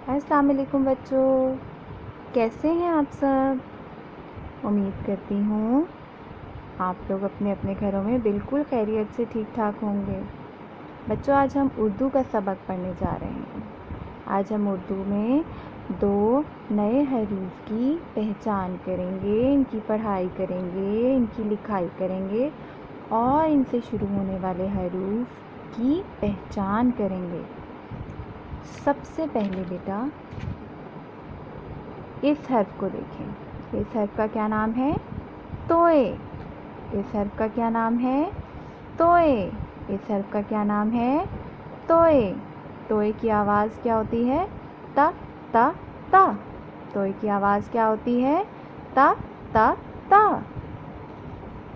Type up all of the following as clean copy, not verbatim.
अस्सलाम वालेकुम बच्चों, कैसे हैं आप सब। उम्मीद करती हूँ आप लोग अपने अपने घरों में बिल्कुल खैरियत से ठीक ठाक होंगे। बच्चों, आज हम उर्दू का सबक पढ़ने जा रहे हैं। आज हम उर्दू में 2 नए हरूफ की पहचान करेंगे, इनकी पढ़ाई करेंगे, इनकी लिखाई करेंगे और इनसे शुरू होने वाले हरूफ की पहचान करेंगे। सबसे पहले बेटा इस हर्फ को देखें। इस हर्फ का क्या नाम है? तोए। इस हर्फ का क्या नाम है? तोए। इस हर्फ का क्या नाम है? तोए। तोए की आवाज़ क्या होती है? ता ता ता। तोए की आवाज़ क्या होती है? ता ता ता।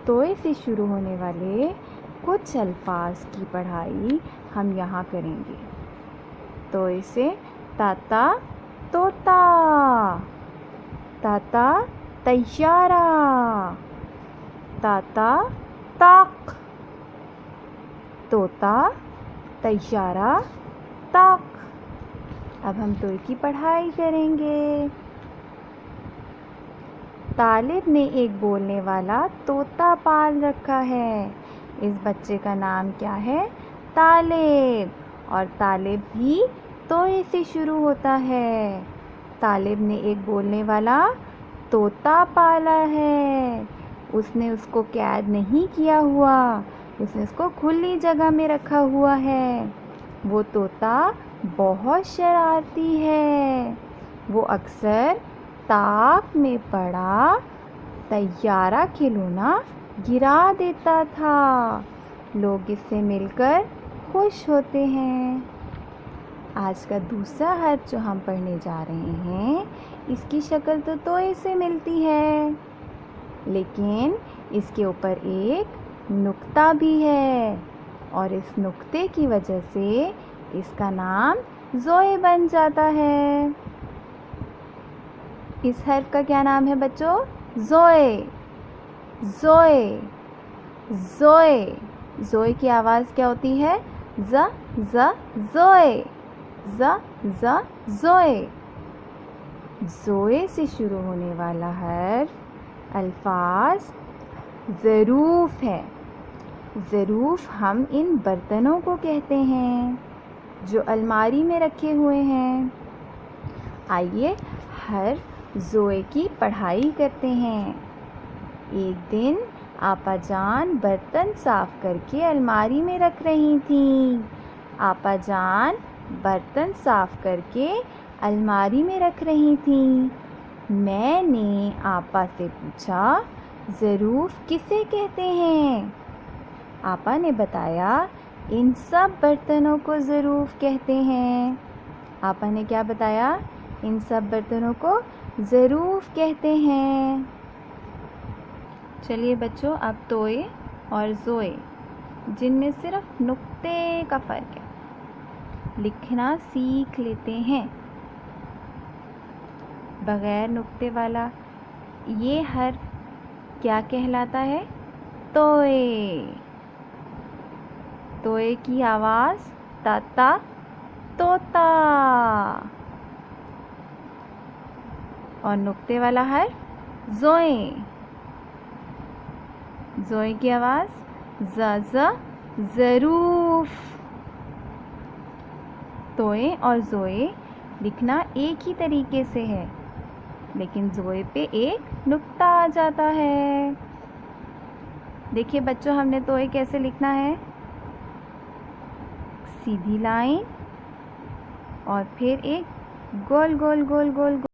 तोए से शुरू होने वाले कुछ अल्फाज की पढ़ाई हम यहाँ करेंगे। तोए से ताता तोता, ताता तैयारा, ताता ताक, तोता तैयारा ताक। अब हम तोए की पढ़ाई करेंगे। तालिब ने एक बोलने वाला तोता पाल रखा है। इस बच्चे का नाम क्या है? तालिब। और तालिब भी तोए से शुरू होता है। तालिब ने एक बोलने वाला तोता पाला है। उसने उसको कैद नहीं किया हुआ, उसने उसको खुली जगह में रखा हुआ है। वो तोता बहुत शरारती है। वो अक्सर ताक में पड़ा तैयारा खिलौना गिरा देता था। लोग इससे मिलकर खुश होते हैं। आज का दूसरा हर्फ जो हम पढ़ने जा रहे हैं, इसकी शक्ल तो तोए से मिलती है, लेकिन इसके ऊपर एक नुक्ता भी है और इस नुक्ते की वजह से इसका नाम ज़ोए बन जाता है। इस हर्फ का क्या नाम है बच्चों? ज़ोए। ज़ोए। ज़ोए। ज़ोए की आवाज़ क्या होती है? ज़ ज़ ज़ोए, ज़ ज़ ज़ोए। ज़ोए से शुरू होने वाला हर्फ अल्फाज ज़रूफ है। ज़रूफ हम इन बर्तनों को कहते हैं जो अलमारी में रखे हुए हैं। आइए हर ज़ोए की पढ़ाई करते हैं। एक दिन आपा जान बर्तन साफ करके अलमारी में रख रही थीं। आपा जान बर्तन साफ करके अलमारी में रख रही थीं। मैंने आपा से पूछा, ज़रूफ किसे कहते हैं? आपा ने बताया, इन सब बर्तनों को ज़रूफ कहते हैं। आपा ने क्या बताया? इन सब बर्तनों को ज़रूफ कहते हैं। चलिए बच्चों, अब तोए और ज़ोए जिनमें सिर्फ नुक्ते का फ़र्क है, लिखना सीख लेते हैं। बग़ैर नुक्ते वाला ये हर्फ क्या कहलाता है? तोए। तोए की आवाज़ ताता तोता। और नुक्ते वाला हर्फ ज़ोए। ज़ोए की आवाज़ ज़ ज़ ज़रूफ। तोए और ज़ोए लिखना एक ही तरीके से है, लेकिन ज़ोए पे एक नुक्ता आ जाता है। देखिए बच्चों, हमने तोए कैसे लिखना है? सीधी लाइन और फिर एक गोल गोल गोल गोल